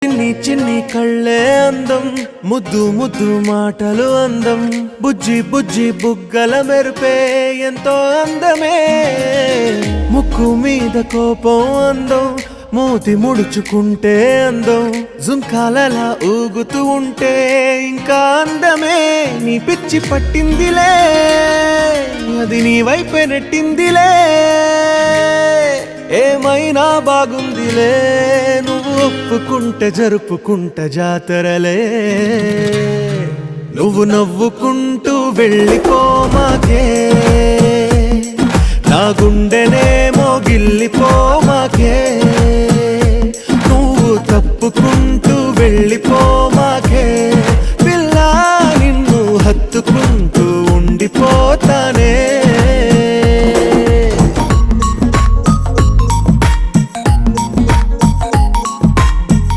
చిన్ని చిన్ని కళ్ళే అందం, ముద్దు ముద్దు మాటలు అందం, బుజ్జి బుజ్జి బుగ్గల మెరుపే ఎంతో అందమే. ముక్కు మీద కోపం అందం, మూతి ముడుచుకుంటే అందం, జుంకాలలా ఊగుతూ ఉంటే ఇంకా అందమే. నీ పిచ్చి పట్టిందిలే, అది నీ వైపే నెట్టిందిలే. ఏమైనా బాగుందిలే, నువ్వు ఒప్పుకుంటే జరుపుకుంట జాతరలే. నువ్వు నవ్వుకుంటూ వెళ్ళిపోమాకే, నా గుండెనేమో గిల్లిపోమాకే. నువ్వు తప్పుకుంటూ వెళ్ళి